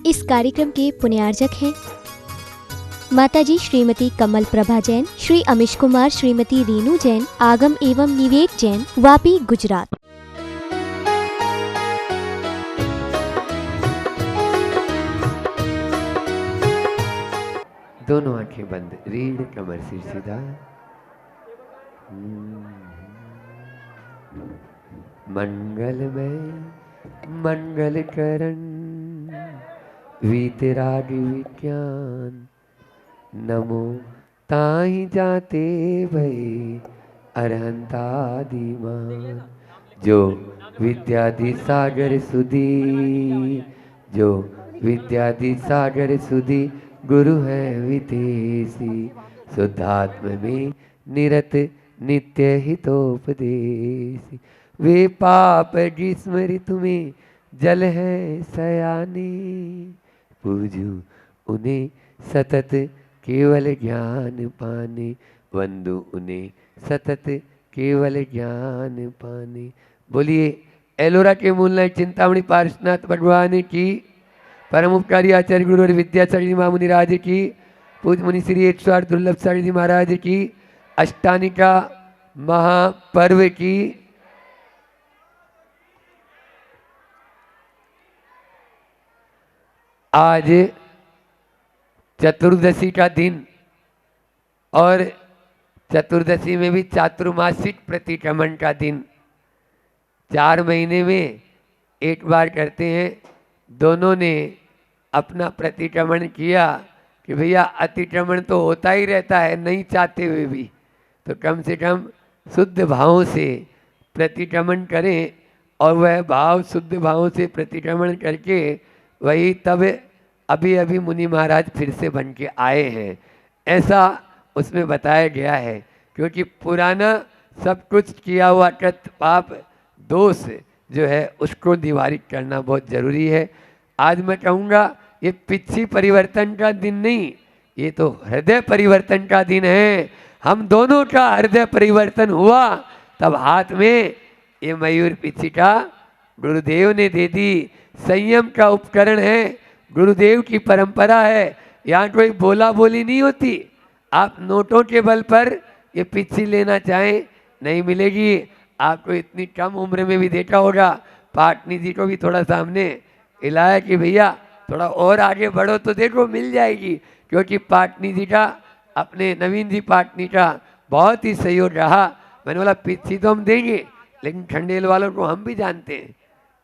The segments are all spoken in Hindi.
इस कार्यक्रम के पुण्यार्जक हैं माताजी श्रीमती कमल प्रभा जैन, श्री अमिश कुमार, श्रीमती रीनू जैन, आगम एवं निवेक जैन, वापी, गुजरात। दोनों आंखें बंद, रीढ़ कमर सिर सीधा। मंगलमय मंगल करण वीतराग विज्ञान, नमो ताहि जाते भई अरहंतादिमान। जो विद्यादि सागर सुधी, जो विद्यादि सागर सुधी, गुरु है विदेशी। शुद्धात्म में निरत नित्य हितोपदेशी। वे पाप ग्रीष्म ऋतु में जल है सयाने, पूजू उन्हें सतत केवल ज्ञान पाने। वंदु उन्हें सतत केवल ज्ञान पाने। बोलिए एलोरा के मूलनायक चिंतामणि पार्श्वनाथ भगवान की, परम उपकारी आचार्य गुरु और विद्याचार्य महामुनि राज की, पूज मुनि श्री 108 दुर्लभ सारी जी महाराज की, अष्टानिका महापर्व की। आज चतुर्दशी का दिन और चतुर्दशी में भी चातुर्मासिक प्रतिक्रमण का दिन। 4 महीने में एक बार करते हैं। दोनों ने अपना प्रतिक्रमण किया कि भैया अतिक्रमण तो होता ही रहता है नहीं चाहते हुए भी, तो कम से कम शुद्ध भावों से प्रतिक्रमण करें। और वह भाव शुद्ध भावों से प्रतिक्रमण करके वही तब अभी अभी मुनि महाराज फिर से बन के आए हैं, ऐसा उसमें बताया गया है। क्योंकि पुराना सब कुछ किया हुआ कृत पाप दोष जो है उसको निवारित करना बहुत ज़रूरी है। आज मैं कहूँगा ये पिछी परिवर्तन का दिन नहीं, ये तो हृदय परिवर्तन का दिन है। हम दोनों का हृदय परिवर्तन हुआ तब हाथ में ये मयूर पिछिका गुरुदेव ने दे दी। संयम का उपकरण है, गुरुदेव की परंपरा है। यहाँ कोई बोला बोली नहीं होती। आप नोटों के बल पर ये पिछी लेना चाहें नहीं मिलेगी। आपको इतनी कम उम्र में भी देखा होगा, पाटनी जी को भी थोड़ा सामने हिलाया कि भैया थोड़ा और आगे बढ़ो तो देखो मिल जाएगी। क्योंकि पाटनी जी का, अपने नवीन जी पाटनी का बहुत ही सहयोग रहा। मैंने बोला पिछी तो हम देंगे, लेकिन खंडेल वालों को हम भी जानते हैं।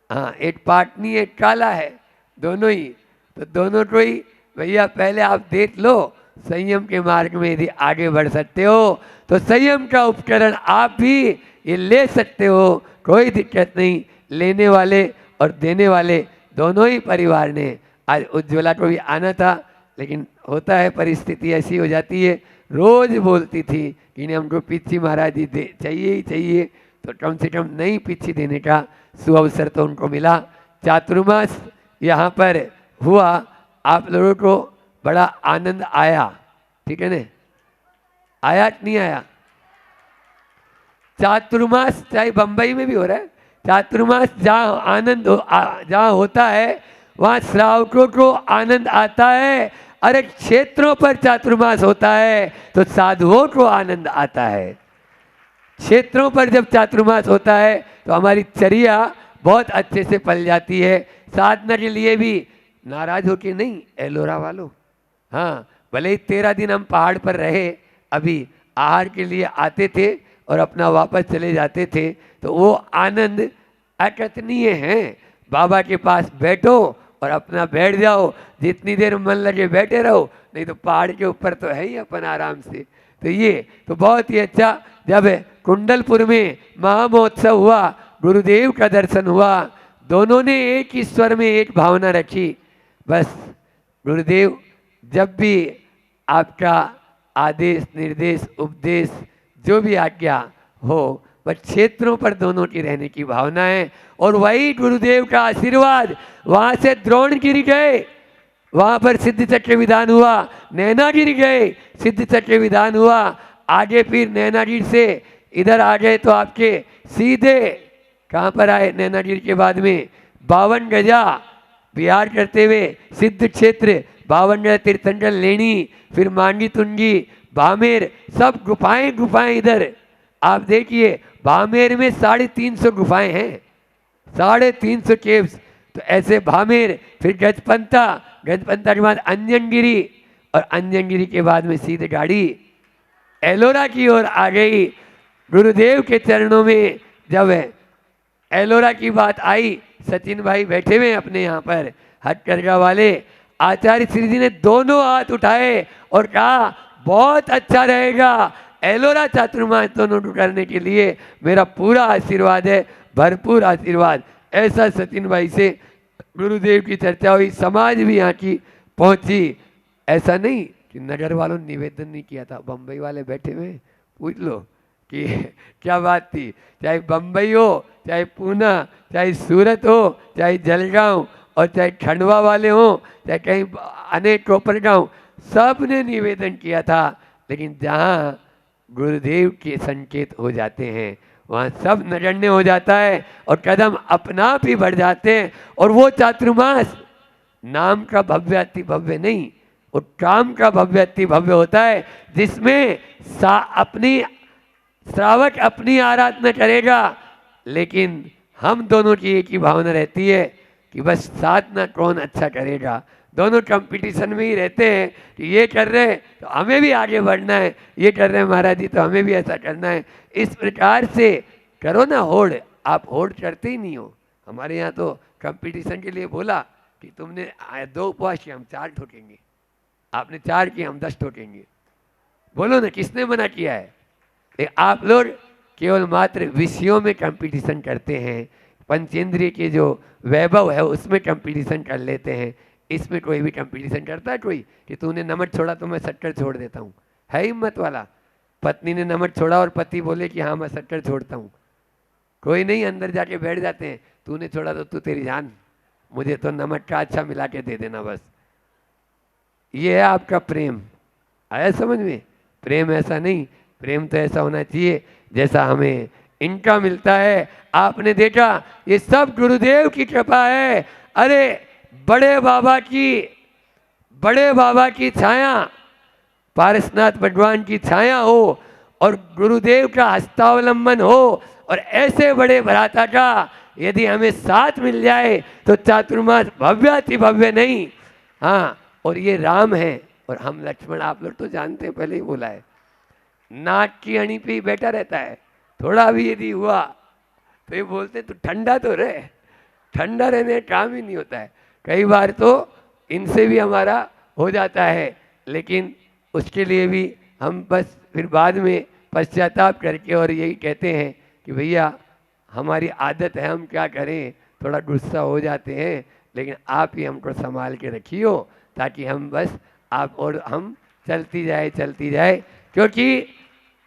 हाँ, एक पाटनी एक काला है, दोनों ही। तो दोनों को ही भैया पहले आप देख लो। संयम के मार्ग में यदि आगे बढ़ सकते हो तो संयम का उपकरण आप भी ये ले सकते हो, कोई दिक्कत नहीं। लेने वाले और देने वाले दोनों ही परिवार ने। आज उज्ज्वला को भी आना था, लेकिन होता है परिस्थिति ऐसी हो जाती है। रोज बोलती थी कि नहीं हमको पिछी महाराज जी दे चाहिए ही चाहिए, तो कम से कम नई पिछी देने का सुअवसर तो उनको मिला। चातुर्मास यहाँ पर हुआ, आप लोगों को बड़ा आनंद आया, ठीक है ना? आया कि नहीं आया? चातुर्मास चाहे बंबई में भी हो रहा है, चातुर्मास जहाँ आनंद जहाँ होता है वहाँ श्रावकों को आनंद आता है। अरे क्षेत्रों पर चातुर्मास होता है तो साधुओं को आनंद आता है। क्षेत्रों पर जब चातुर्मास होता है तो हमारी चर्या बहुत अच्छे से पल जाती है। साधना के लिए भी नाराज हो के नहीं एलोरा वालों। हाँ, भले ही 13 दिन हम पहाड़ पर रहे, अभी आहार के लिए आते थे और अपना वापस चले जाते थे, तो वो आनंद अकथनीय है। बाबा के पास बैठो और अपना बैठ जाओ, जितनी देर मन लगे बैठे रहो, नहीं तो पहाड़ के ऊपर तो है ही अपन आराम से। तो ये तो बहुत ही अच्छा। जब कुंडलपुर में महामहोत्सव हुआ, गुरुदेव का दर्शन हुआ, दोनों ने एक ही स्वर में एक भावना रखी। बस गुरुदेव जब भी आपका आदेश निर्देश उपदेश जो भी आज्ञा हो, पर क्षेत्रों पर दोनों की रहने की भावना है। और वही गुरुदेव का आशीर्वाद, वहाँ से द्रोणगिरी गए, वहाँ पर सिद्ध चक्र विधान हुआ। नैनागिरी गए, सिद्ध चक्र विधान हुआ। आगे फिर नैनागिरी से इधर आ गए तो आपके सीधे कहाँ पर आए? नैनागिरी के बाद में 52 गजा विहार करते हुए सिद्ध क्षेत्र, बावनगढ़, तीर्थंकर, लेणी, फिर मांगी तुंगी, भामेर, सब गुफाएं गुफाएं। इधर आप देखिए भामेर में 350 गुफाएं हैं, 350 केव्स। तो ऐसे भामेर, फिर गजपंता, गजपंता के बाद अंजनगिरी, और अंजनगिरी के बाद में सीधे गाड़ी एलोरा की ओर आ गई। गुरुदेव के चरणों में जब एलोरा की बात आई, सचिन भाई बैठे हुए अपने यहाँ पर हथकरघा वाले, आचार्य श्री जी ने दोनों हाथ उठाए और कहा बहुत अच्छा रहेगा, एलोरा चातुर्मास दोनों करने के लिए मेरा पूरा आशीर्वाद है, भरपूर आशीर्वाद। ऐसा सचिन भाई से गुरुदेव की चर्चा हुई, समाज भी यहाँ की पहुँची। ऐसा नहीं कि नगर वालों ने निवेदन नहीं किया था, बम्बई वाले बैठे हुए, पूछ लो कि क्या बात थी। चाहे बम्बई हो, चाहे पूना, चाहे सूरत हो, चाहे जलगांव, और चाहे खंडवा वाले हों, चाहे कहीं अनेक कोपरगांव, सब ने निवेदन किया था। लेकिन जहाँ गुरुदेव के संकेत हो जाते हैं वहाँ सब नगण्य हो जाता है और कदम अपना आप ही बढ़ जाते हैं। और वो चातुर्मास नाम का भव्य अति भव्य नहीं, वो काम का भव्य अति भव्य होता है, जिसमें अपनी श्रावक अपनी आराधना करेगा, लेकिन हम दोनों की एक ही भावना रहती है कि बस साधना कौन अच्छा करेगा। दोनों कंपटीशन में ही रहते हैं कि ये कर रहे हैं तो हमें भी आगे बढ़ना है, ये कर रहे हैं महाराज जी तो हमें भी ऐसा करना है। इस प्रकार से करो ना होड़। आप होड़ करते ही नहीं हो। हमारे यहाँ तो कंपटीशन के लिए बोला कि तुमने 2 उपवास किए, हम 4 ठोकेंगे, आपने 4 किए, हम 10 ठोकेंगे। बोलो ना, किसने मना किया है? आप लोग केवल मात्र विषयों में कंपटीशन करते हैं, पंचेंद्रिय के जो वैभव है उसमें कंपटीशन कर लेते हैं। इसमें कोई भी कंपटीशन करता है कोई कि तूने नमक छोड़ा तो मैं शक्कर छोड़ देता हूँ? है हिम्मत वाला? पत्नी ने नमक छोड़ा और पति बोले कि हाँ मैं शक्कर छोड़ता हूँ, कोई नहीं, अंदर जाके बैठ जाते हैं, तूने छोड़ा तो तू तेरी जान, मुझे तो नमक का अच्छा मिला के दे देना बस। ये है आपका प्रेम। आया समझ में? प्रेम ऐसा नहीं, प्रेम तो ऐसा होना चाहिए जैसा हमें इनका मिलता है। आपने देखा ये सब गुरुदेव की कृपा है। अरे बड़े बाबा की छाया, पारसनाथ भगवान की छाया हो और गुरुदेव का हस्तावलंबन हो, और ऐसे बड़े भ्राता का यदि हमें साथ मिल जाए तो चातुर्मास भव्य अति भव्य नहीं। हाँ, और ये राम है और हम लक्ष्मण। आप लोग तो जानते हैं, पहले ही बोला है, नाक की अणी पे ही बैठा रहता है, थोड़ा भी यदि हुआ तो ये बोलते तो ठंडा तो रहे, ठंडा रहने का काम ही नहीं होता है। कई बार तो इनसे भी हमारा हो जाता है, लेकिन उसके लिए भी हम बस फिर बाद में पश्चाताप करके और यही कहते हैं कि भैया हमारी आदत है, हम क्या करें, थोड़ा गुस्सा हो जाते हैं, लेकिन आप ही हमको संभाल के रखियो ताकि हम बस आप और हम चलती जाए, क्योंकि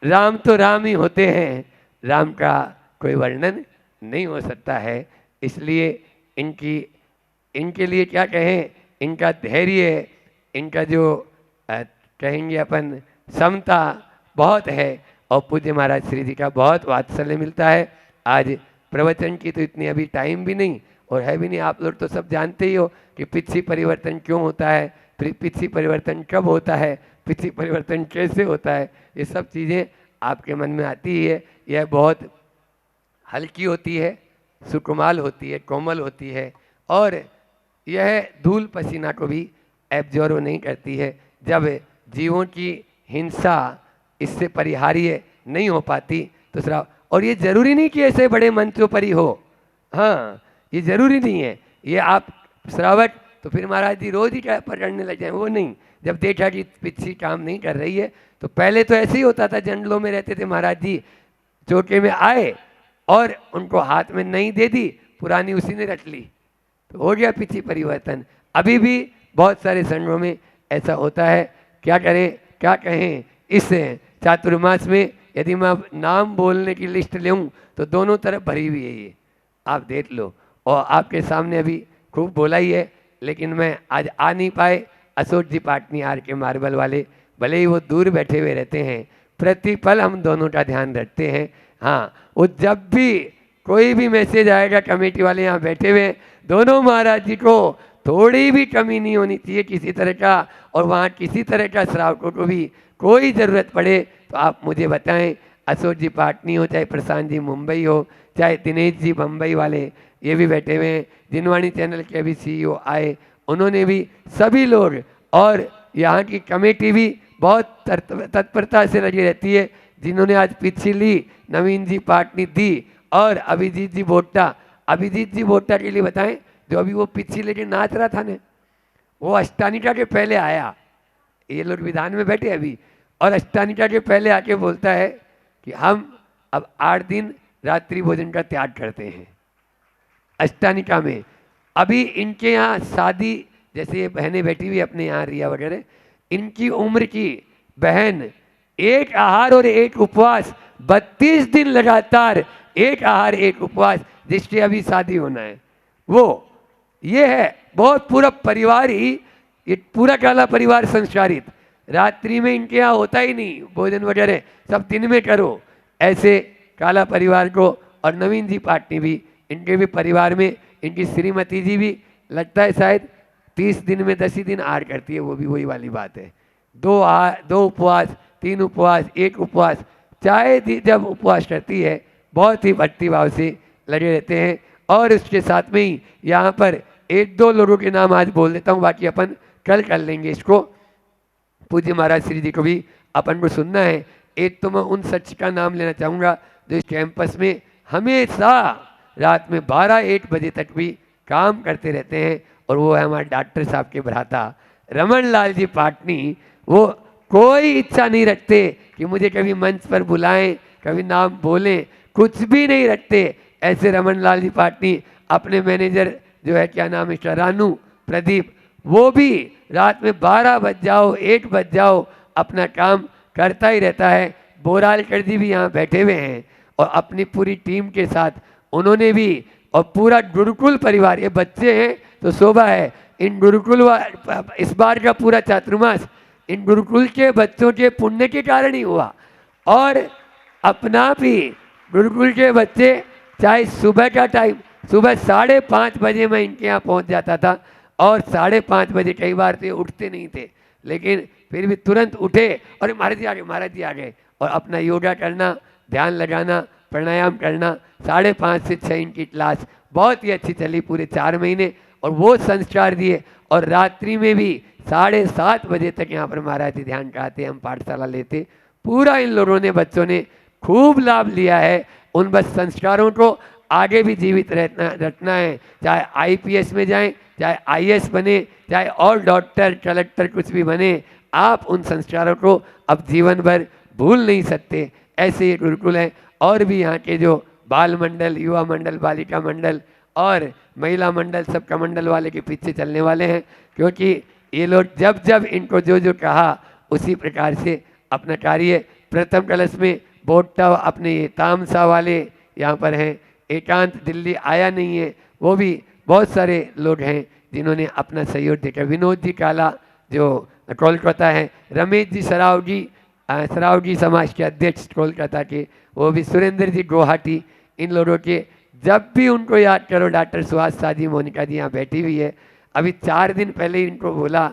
राम तो राम ही होते हैं, राम का कोई वर्णन नहीं हो सकता है। इसलिए इनके लिए क्या कहें, इनका धैर्य, इनका जो कहेंगे अपन समता बहुत है, और पूज्य महाराज श्री जी का बहुत वात्सल्य मिलता है। आज प्रवचन की तो इतनी अभी टाइम भी नहीं और है भी नहीं। आप लोग तो सब जानते ही हो कि पिछी परिवर्तन क्यों होता है, पिछी परिवर्तन कब होता है, पिछी परिवर्तन कैसे होता है, ये सब चीज़ें आपके मन में आती ही है। यह बहुत हल्की होती है, सुकुमाल होती है, कोमल होती है, और यह धूल पसीना को भी एब्जॉर्व नहीं करती है। जब जीवों की हिंसा इससे परिहार्य नहीं हो पाती तो श्रावक, और ये जरूरी नहीं कि ऐसे बड़े मंचों पर ही हो, हाँ ये जरूरी नहीं है। ये आप श्रावक तो फिर महाराज जी रोज ही क्या पकड़ने लग जाए, वो नहीं। जब देखा कि पिछी काम नहीं कर रही है तो पहले तो ऐसे ही होता था, जंगलों में रहते थे महाराज जी, चौके में आए और उनको हाथ में नहीं दे दी, पुरानी उसी ने रख ली, तो हो गया पिछी परिवर्तन। अभी भी बहुत सारे संघों में ऐसा होता है। क्या करें, क्या कहें, इस चातुर्मास में यदि मैं नाम बोलने की लिस्ट लूँ तो दोनों तरफ भरी हुई है, ये आप देख लो। और आपके सामने अभी खूब बोला ही है, लेकिन मैं आज आ नहीं पाए। अशोक जी पाटनी आर के मार्बल वाले, भले ही वो दूर बैठे हुए रहते हैं, प्रतिपल हम दोनों का ध्यान रखते हैं। हाँ, वो जब भी कोई भी मैसेज आएगा, कमेटी वाले यहाँ बैठे हुए दोनों महाराज जी को थोड़ी भी कमी नहीं होनी चाहिए किसी तरह का, और वहाँ किसी तरह का श्रावकों को भी कोई ज़रूरत पड़े तो आप मुझे बताएं। अशोक जी पाटनी हो, चाहे प्रशांत जी मुंबई हो, चाहे दिनेश जी बम्बई वाले ये भी बैठे हुए हैं, जिनवाणी चैनल के अभी CEO आए, उन्होंने भी, सभी लोग, और यहाँ की कमेटी भी बहुत तत्परता से लगी रहती है। जिन्होंने आज पिछली नवीन जी पाटनी दी, और अभिजीत जी बोट्टा, अभिजीत जी बोट्टा के लिए बताएं, जो अभी वो पिछली लेके नाच रहा था ने, वो अष्टानिका के पहले आया, ये लोग विधान में बैठे अभी, और अष्टानिका के पहले आके बोलता है कि हम अब 8 दिन रात्रि भोजन का त्याग करते हैं अष्टानिका में। अभी इनके यहाँ शादी, जैसे ये बहनें बैठी हुई अपने यहाँ रिया वगैरह, इनकी उम्र की बहन एक आहार और एक उपवास 32 दिन लगातार, एक आहार एक उपवास, जिसके अभी शादी होना है, वो ये है। बहुत पूरा परिवार ही, ये पूरा काला परिवार संस्कारित, रात्रि में इनके यहाँ होता ही नहीं भोजन वगैरह, सब दिन में करो, ऐसे काला परिवार को। और नवीन जी पाटनी भी, इनके भी परिवार में, इनकी श्रीमती जी भी लगता है शायद 30 दिन में 10 ही दिन आहार करती है, वो भी वही वाली बात है। 2 उपवास, 3 उपवास, 1 उपवास, चाहे जब उपवास करती है बहुत ही भक्तिभाव से लगे रहते हैं। और उसके साथ में ही यहाँ पर 1-2 लोगों के नाम आज बोल देता हूँ, बाकी अपन कल कर लेंगे इसको। पूज्य महाराज श्री जी को भी अपन को सुनना है। एक तो मैं उन सच का नाम लेना चाहूँगा जो इस कैंपस में हमेशा रात में 12-1 बजे तक भी काम करते रहते हैं, और वो है हमारे डॉक्टर साहब के भ्राता रमन लाल जी पाटनी। वो कोई इच्छा नहीं रखते कि मुझे कभी मंच पर बुलाएं, कभी नाम बोलें, कुछ भी नहीं रखते। ऐसे रमन लाल जी पाटनी, अपने मैनेजर जो है, क्या नाम है, रानू प्रदीप, वो भी रात में 12 बज जाओ, 1 बज जाओ, अपना काम करता ही रहता है। बोरालकर जी भी यहाँ बैठे हुए हैं, और अपनी पूरी टीम के साथ उन्होंने भी, और पूरा गुरुकुल परिवार, ये बच्चे हैं तो शोभा है, इन गुरुकुल इस बार का पूरा चातुर्मास इन गुरुकुल के बच्चों के पुण्य के कारण ही हुआ। और अपना भी गुरुकुल के बच्चे, चाहे सुबह का टाइम, सुबह 5:30 बजे मैं इनके यहाँ पहुँच जाता था, और 5:30 बजे कई बार तो उठते नहीं थे, लेकिन फिर भी तुरंत उठे और महाराज जी आ गए, महाराज जी आ गए, और अपना योगा करना, ध्यान लगाना, प्राणायाम करना। 5:30 से 6 इनकी क्लास बहुत ही अच्छी चली पूरे 4 महीने, और वो संस्कार दिए। और रात्रि में भी 7:30 बजे तक यहाँ पर महाराज जी ध्यान कराते, हम पाठशाला लेते। पूरा इन लोगों ने, बच्चों ने खूब लाभ लिया है। उन बस संस्कारों को आगे भी जीवित रखना है, चाहे IPS में जाएं, चाहे IAS बने, चाहे और डॉक्टर कलेक्टर कुछ भी बने, आप उन संस्कारों को अब जीवन भर भूल नहीं सकते। ऐसे ये गुरुकुल है। और भी यहाँ के जो बाल मंडल, युवा मंडल, बालिका मंडल और महिला मंडल, सबका मंडल वाले के पीछे चलने वाले हैं, क्योंकि ये लोग जब जब इनको जो जो कहा उसी प्रकार से अपना कार्य। प्रथम कलश में बोट्टा अपने ये तामसा वाले यहाँ पर हैं, एकांत दिल्ली आया नहीं है, वो भी बहुत सारे लोग हैं जिन्होंने अपना सहयोग देखा। विनोद जी काला जो कोलकाता है, रमेश जी सरावगी समाज के अध्यक्ष कोलकाता के, वो भी, सुरेंद्र जी गुवाहाटी, इन लोगों के जब भी उनको याद करो। डॉक्टर सुहास साजी, मोनिका जी यहाँ बैठी हुई है। अभी 4 दिन पहले ही इनको बोला,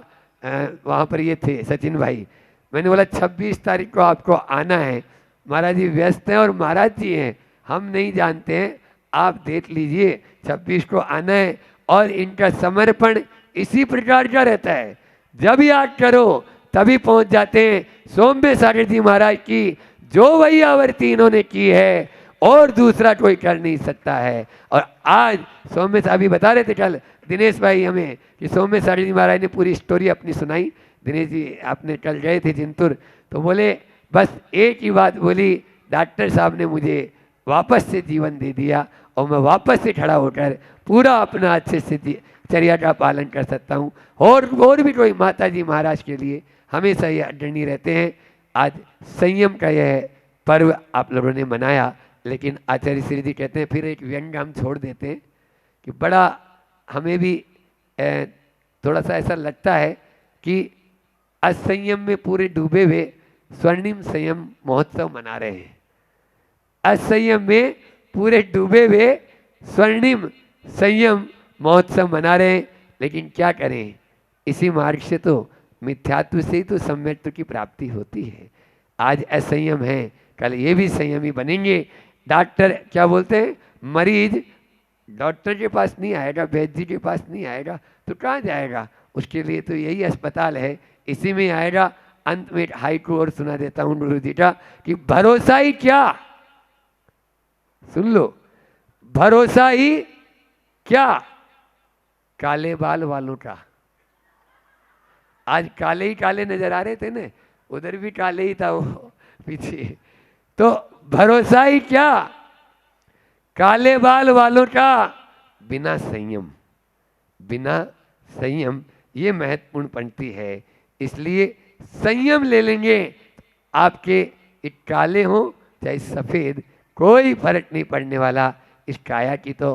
वहाँ पर ये थे सचिन भाई, मैंने बोला 26 तारीख को आपको आना है, महाराज जी व्यस्त हैं और महाराज जी हैं, हम नहीं जानते हैं, आप देख लीजिए 26 को आना है। और इनका समर्पण इसी प्रकार का रहता है, जब याद करो तभी पहुंच जाते हैं। सौम्य सागर जी महाराज की जो वही आवर्ती इन्होंने की है और दूसरा कोई कर नहीं सकता है। और आज सौम्य साहब भी बता रहे थे कल दिनेश भाई हमें कि सौम्य सागर जी महाराज ने पूरी स्टोरी अपनी सुनाई। दिनेश जी आपने कल गए थे जिंतुर, तो बोले बस एक ही बात बोली, डॉक्टर साहब ने मुझे वापस से जीवन दे दिया और मैं वापस से खड़ा होकर पूरा अपना अच्छे से चर्या का पालन कर सकता हूँ। और भी कोई माता जी महाराज के लिए हमेशा ये अग्रणी रहते हैं। आज संयम का यह पर्व आप लोगों ने मनाया, लेकिन आचार्य श्री जी कहते हैं फिर एक व्यंग हम छोड़ देते हैं कि बड़ा हमें भी थोड़ा सा ऐसा लगता है कि असंयम में पूरे डूबे हुए स्वर्णिम संयम महोत्सव मना रहे हैं। असंयम में पूरे डूबे हुए स्वर्णिम संयम महोत्सव मना रहे हैं। लेकिन क्या करें, इसी मार्ग से तो मिथ्यात्व से ही तो सम्यक्त्व की प्राप्ति होती है। आज असंयम है, कल ये भी संयमी बनेंगे। डॉक्टर क्या बोलते हैं, मरीज डॉक्टर के पास नहीं आएगा, वैद्य जी के पास नहीं आएगा तो कहाँ जाएगा, उसके लिए तो यही अस्पताल है, इसी में आएगा। अंत में एक हाइकू और सुना देता हूँ गुरु जी का कि भरोसा ही क्या, सुन लो, भरोसा ही क्या काले बाल वालों का। आज काले ही काले नजर आ रहे थे ना, उधर भी काले ही था वो पीछे, तो भरोसा ही क्या काले बाल वालों का बिना संयम, बिना संयम, ये महत्वपूर्ण पंक्ति है। इसलिए संयम ले लेंगे, आपके एक काले हो चाहे सफ़ेद, कोई फर्क नहीं पड़ने वाला। इस काया की तो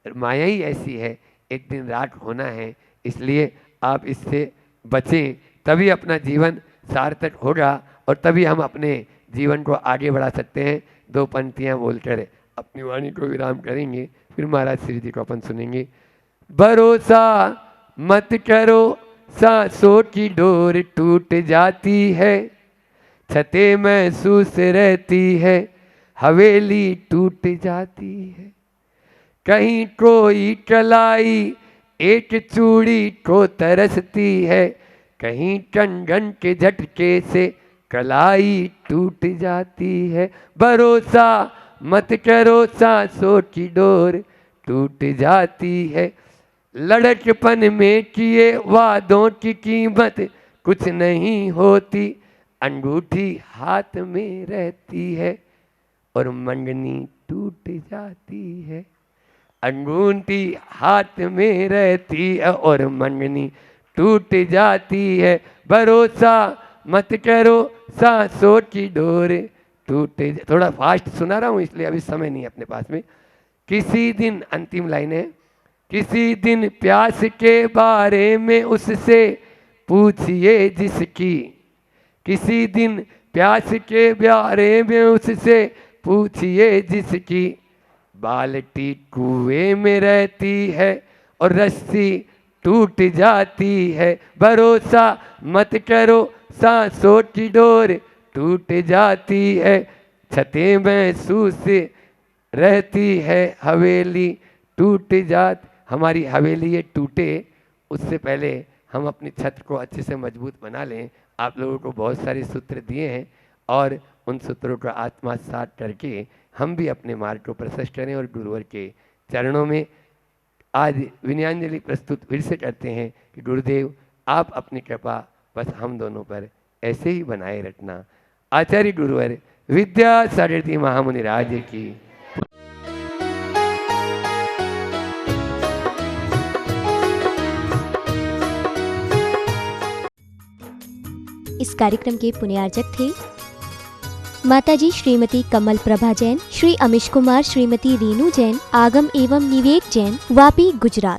माया ही ऐसी है, एक दिन राख होना है। इसलिए आप इससे बचें, तभी अपना जीवन सार्थक होगा और तभी हम अपने जीवन को आगे बढ़ा सकते हैं। दो पंक्तियाँ बोलकर अपनी वाणी को विराम करेंगे, फिर महाराज श्री जी को अपन सुनेंगे। भरोसा मत करो, सांसों की डोर टूट जाती है, छतें महसूस रहती है, हवेली टूट जाती है। कहीं कोई कलाई एक चूड़ी को तरसती है, कहीं कंगन के झटके से कलाई टूट जाती है। भरोसा मत करो, सांसों की डोर टूट जाती है। लड़कपन में किए वादों की कीमत कुछ नहीं होती, अंगूठी हाथ में रहती है और मंगनी टूट जाती है। अंगूठी हाथ में रहती है और मंगनी टूट जाती है। भरोसा मत करो, सांसों की डोर टूट, थोड़ा फास्ट सुना रहा हूँ इसलिए अभी समय नहीं अपने पास में। किसी दिन, अंतिम लाइन है, किसी दिन प्यास के बारे में उससे पूछिए जिसकी, किसी दिन प्यास के बारे में उससे पूछिए जिसकी, बाल्टी कुएं में रहती है और रस्सी टूट जाती है। भरोसा मत करो, सांसों की डोर टूट जाती है, छतें महसूस रहती है, हवेली टूट जाती। हमारी हवेली ये टूटे उससे पहले हम अपनी छत को अच्छे से मजबूत बना लें। आप लोगों को बहुत सारे सूत्र दिए हैं और उन सूत्रों का आत्मसात करके हम भी अपने मार्ग को प्रशस्त करें और गुरुवर के चरणों में आज विनयांजलि प्रस्तुत फिर से करते हैं कि गुरुदेव आप अपनी कृपा बस हम दोनों पर ऐसे ही बनाए रखना। आचार्य गुरुवर विद्या सारथी महामुनि राज की। इस कार्यक्रम के पुण्यार्चक थे माताजी श्रीमती कमल प्रभा जैन, श्री अमिश कुमार, श्रीमती रीनू जैन, आगम एवं निवेक जैन, वापी, गुजरात।